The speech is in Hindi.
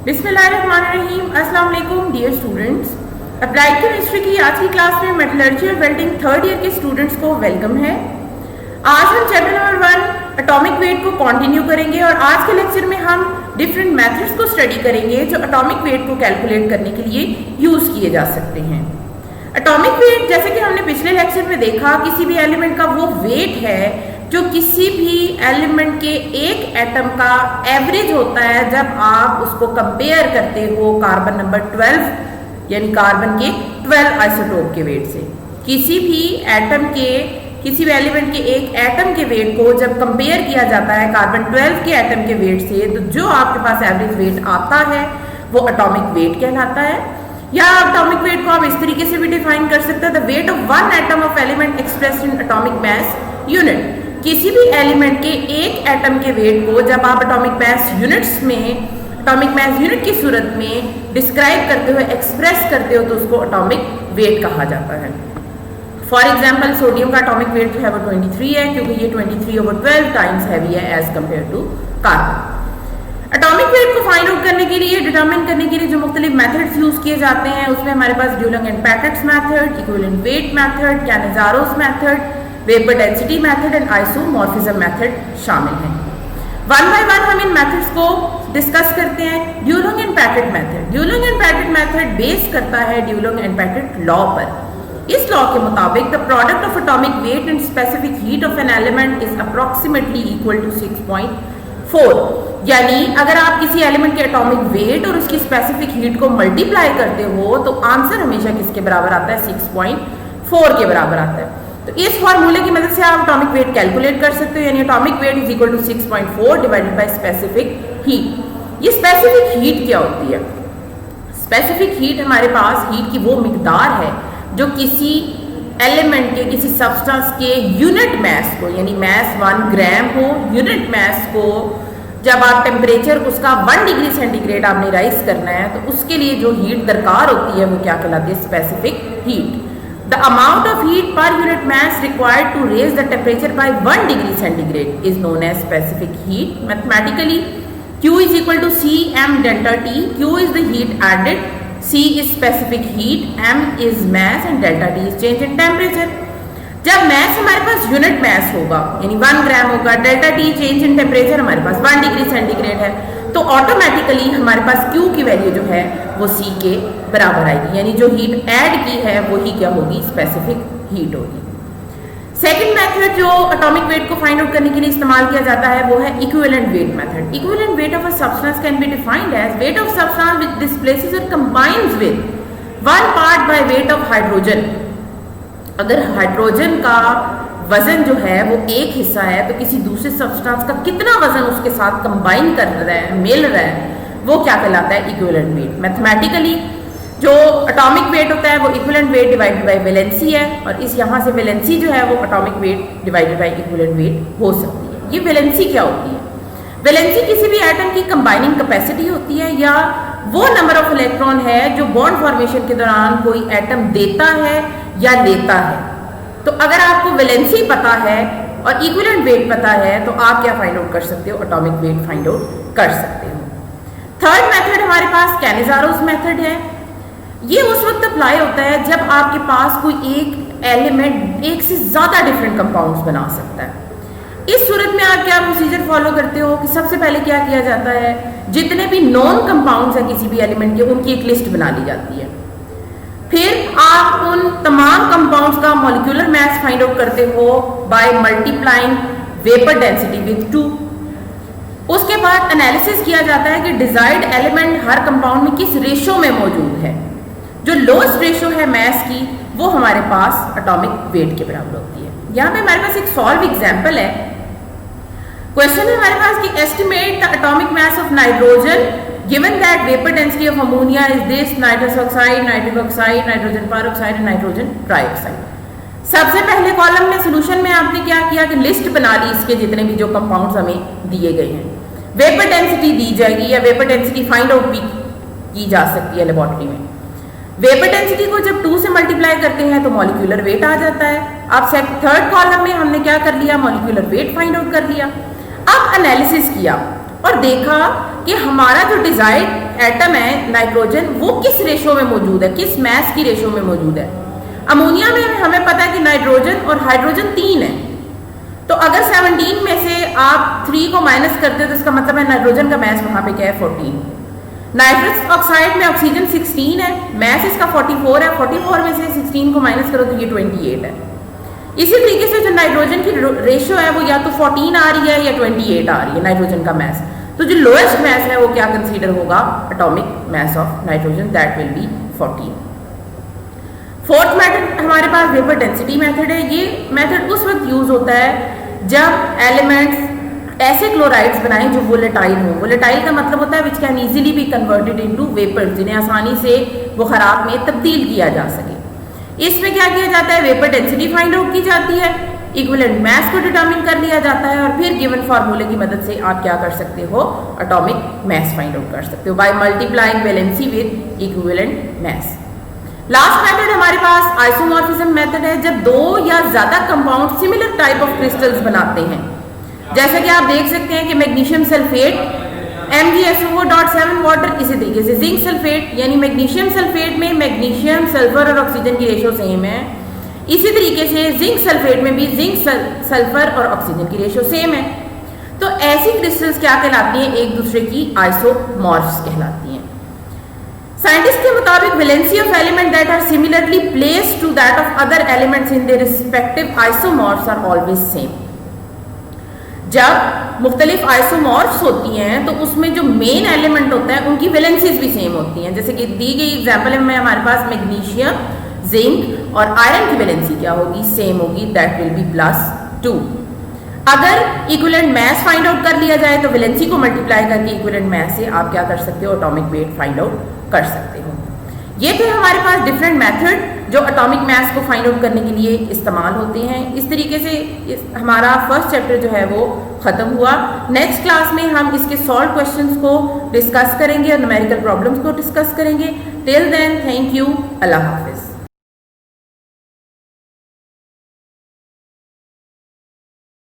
बिस्मिल्लाहिर्रहमानिर्रहीम। अस्सलाम वालेकुम डियर स्टूडेंट्स। अप्लाइड केमिस्ट्री की आज की क्लास में मेटलर्जी और वेल्डिंग थर्ड ईयर के स्टूडेंट्स को वेलकम है। आज हम चैप्टर नंबर 1 एटॉमिक वेट को कंटिन्यू करेंगे और आज के लेक्चर में हम डिफरेंट मेथड्स को स्टडी करेंगे जो एटॉमिक वेट को कैलकुलेट करने के लिए यूज किए जा सकते हैं। एटॉमिक वेट जैसे कि हमने पिछले लेक्चर में देखा, किसी भी एलिमेंट का वो वेट है जो किसी भी एलिमेंट के एक एटम का एवरेज होता है जब आप उसको कंपेयर करते हो कार्बन नंबर 12 यानी कार्बन के 12 आइसोटोप के वेट से। किसी भी एलिमेंट के एक एटम के वेट को जब कंपेयर किया जाता है कार्बन 12 के एटम के वेट से, तो जो आपके पास एवरेज वेट आता है वो एटॉमिक वेट कहलाता है। या एटॉमिक वेट को आप इस तरीके से भी डिफाइन कर सकते हैं, the weight of one atom of element expressed in atomic mass unit. किसी भी एलिमेंट के एक एटम के वेट को जब आप एटॉमिक मास यूनिट की सूरत में डिस्क्राइब करते हो, एक्सप्रेस करते हो, तो उसको एटॉमिक वेट कहा जाता है। फॉर एग्जाम्पल सोडियम का एटॉमिक वेट जो है वो 23 है, क्योंकि ये 23/12 टाइम्स हैवी है as compared to carbon. Atomic weight को फाइंड आउट करने के लिए, डिटरमिन करने के लिए जो मुख्तलिफ मेथड्स यूज किए जाते हैं, उसमें हमारे पास Dulong and Petit's method, equivalent weight method, Cannizzaro's method, vapour density method and isomorphism method शामिल हैं। वन बाय वन हम इन मेथड्स को डिस्कस करते हैं। ड्यूलंग एंड पैकेट मेथड बेस करता है ड्यूलंग एंड पैकेट लॉ पर। इस लॉ के मुताबिक the product of atomic weight and specific heat of an element is approximately equal to 6.4। यानी अगर आप किसी एलिमेंट के एटॉमिक वेट और उसकी स्पेसिफिक हीट को मल्टीप्लाई करते हो तो आंसर हमेशा किसके बराबर आता है? 6.4 के बराबर आता है। तो इस फॉर्मूले की मदद से आप एटॉमिक वेट कैलकुलेट कर सकते हो, यानी atomic weight is equal to 6.4 divided by specific heat. ये स्पेसिफिक हीट क्या होती है? स्पेसिफिक हीट हमारे पास हीट की वो मिकदार है जो किसी एलिमेंट के, किसी सब्सटेंस के यूनिट मास को, यानी मास 1 ग्राम हो, यूनिट मास को जब आप टेम्परेचर उसका 1 डिग्री सेंटीग्रेड आपने राइज करना है तो उसके लिए जो हीट दरकार होती है वो क्या कहलाती है? Specific heat. The amount of heat per unit mass required to raise the temperature by 1 degree centigrade is known as specific heat. Mathematically, Q is equal to C m delta T. Q is the heat added, C is specific heat, m is mass and delta T is change in temperature. जब mass हमारे पास unit mass होगा यानी 1 ग्राम होगा, delta T change in temperature हमारे पास 1 डिग्री सेंटीग्रेड है, तो ऑटोमेटिकली हमारे पास Q की वैल्यू जो है वो C के बराबर आएगी, यानी जो हीट ऐड की है वो ही क्या होगी? स्पेसिफिक हीट होगी। सेकंड मेथड जो एटॉमिक वेट को फाइंड आउट करने के लिए इस्तेमाल किया जाता है वो है equivalent weight method. Equivalent weight of a substance can be defined as weight of substance which displaces और combines with 1 part by weight of hydrogen. अगर हाइड्रोजन का वजन जो है वो एक हिस्सा है तो किसी दूसरे सब्सटेंस का कितना वजन उसके साथ कंबाइन कर रहा है, मिल रहा है, वो क्या कहलाता है? Equivalent wait. मैथमेटिकली जो एटॉमिक वेट होता है वो equivalent weight divided by valency है, और इस यहाँ से वैलेंसी जो है वो atomic weight divided by equivalent weight हो सकती है। ये वैलेंसी क्या होती है? वैलेंसी किसी भी एटम की कंबाइनिंग कैपेसिटी होती है, या वो नंबर ऑफ इलेक्ट्रॉन है जो बॉन्ड फॉर्मेशन के दौरान कोई एटम देता है या लेता है। तो अगर आपको वैलेंसी पता है और इक्विवेलेंट वेट पता है तो आप क्या फाइंड आउट कर सकते हो? एटॉमिक वेट फाइंड आउट कर सकते हो। थर्ड मेथड हमारे पास कैनिज़ारोस मेथड है। ये उस वक्त अप्लाई होता है जब आपके पास कोई एक एलिमेंट एक से ज्यादा डिफरेंट कंपाउंड्स बना सकता है। इस सूरत में आप क्या प्रोसीजर फॉलो करते हो कि सबसे पहले क्या किया जाता है? जितने भी नॉन कंपाउंड्स हैं किसी भी एलिमेंट के, उनकी एक लिस्ट बना ली जाती है। फिर आप उन तमाम कंपाउंड्स का मॉलिक्यूलर मास फाइंड आउट करते हो by multiplying vapour density with 2। उसके बाद एनालिसिस किया जाता है कि डिजायर्ड एलिमेंट हर कंपाउंड में किस रेशो में मौजूद है। जो लोएस्ट रेशो है मास की वो हमारे पास एटॉमिक वेट के बराबर होती है। यहाँ पे हमारे पास एक सॉल्व एग्जांपल है। क्वेश्चन है हमारे पास कि estimate the atomic mass of nitrogen given that vapour density of ammonia is this: nitrous oxide, nitric oxide, nitrogen peroxide and nitrogen trioxide. सबसे पहले कॉलम में सोल्यूशन में आपने क्या किया कि लिस्ट बना ली इसके जितने भी जो कंपाउंड्स हमें दिए गए हैं। वेपर डेंसिटी दी जाएगी या वेपर डेंसिटी फाइंड आउट भी की जा सकती है लेबोरेटरी में। वेपर डेंसिटी को जब 2 से मल्टीप्लाई करते हैं तो मॉलिक्यूलर वेट आ जाता है। अब थर्ड कॉलम में हमने क्या कर लिया? मॉलिक्यूलर वेट फाइंड आउट कर लिया। अब एनालिसिस किया और देखा कि हमारा जो डिजायर्ड एटम है नाइट्रोजन वो किस रेशो में मौजूद है, किस मास की रेशो में मौजूद है। अमोनिया में हमें पता है कि नाइट्रोजन और हाइड्रोजन 3 है, तो अगर 17 में से आप 3 को माइनस करते हो तो इसका मतलब है नाइट्रोजन का मास वहां पे क्या है 14। नाइट्रस ऑक्साइड में ऑक्सीजन 16 है, मास इसका 44 है, 44 में से 16 को माइनस करो तो ये 28 है। इसी तरीके से जो नाइट्रोजन की रेशियो है वो या तो 14 आ रही है या 28 आ रही है नाइट्रोजन का मास, तो जो लोएस्ट मास है वो क्या कंसीडर होगा, atomic mass of nitrogen, that will be 14। Fourth method हमारे पास वेपर डेंसिटी मेथड है। ये मेथड उस वक्त यूज होता है जब एलिमेंट्स ऐसे क्लोराइड्स बनाएं जो वोलेटाइल हों। वोलेटाइल का मतलब होता है which can easily be converted into vapours, जिन्हें आसानी से बुखारात में तब्दील किया जा सके। इसमें क्या किया जाता है, वेपर डेंसिटी फाइंड आउट की जाती है, इक्विवेलेंट मास को डिटरमिन कर लिया जाता है और फिर गिवन फार्मूले की मदद से आप क्या कर सकते हो, एटॉमिक मास फाइंड आउट कर सकते हो by multiplying valency with equivalent mass. Last method हमारे पास आइसोमॉर्फिज्म मेथड है, जब दो या ज्यादा compound similar type of crystals बनाते हैं। जैसे कि आप देख सकते हैं कि मैग्नीशियम सल्फेट MgSO4.7 वाटर, इसी तरीके से जिंक सल्फेट यानी मैग्नीशियम सल्फेट में मैग्नीशियम सल्फर और ऑक्सीजन की रेशो सेम है, इसी तरीके से जिंक सल्फेट में भी जिंक सल्फर और ऑक्सीजन की रेशो सेम है। तो ऐसी क्रिस्टल्स क्या कहलाती हैं, एक दूसरे की आइसोमॉर्फ्स कहलाती हैं। साइंटिस्ट के मुताबिक valency of element that are similarly placed to that of other elements in their respective isomorphs are always same. जब मुख्तलिफ आइसोमॉर्फ्स होती हैं तो उसमें जो मेन एलिमेंट होता है उनकी वैलेंसीज भी सेम होती हैं। जैसे कि दी गई एग्जांपल में हमारे पास मैग्नीशियम, जिंक और आयरन की वैलेंसी क्या होगी, सेम होगी, दैट विल बी +2। अगर इक्विवेलेंट मास फाइंड आउट कर लिया जाए तो वैलेंसी को मल्टीप्लाई करके इक्विवेलेंट मास से आप क्या कर सकते हो, एटॉमिक वेट फाइंड आउट कर सकते हो। ये थे हमारे पास डिफरेंट मेथड जो एटॉमिक मास को फाइंड आउट करने के लिए इस्तेमाल होते हैं। इस तरीके से हमारा फर्स्ट चैप्टर जो है वो खत्म हुआ। नेक्स्ट क्लास में हम इसके सॉल्व क्वेश्चंस को डिस्कस करेंगे और न्यूमेरिकल प्रॉब्लम्स को डिस्कस करेंगे। टिल देन, थैंक यू, अल्लाह हाफिज।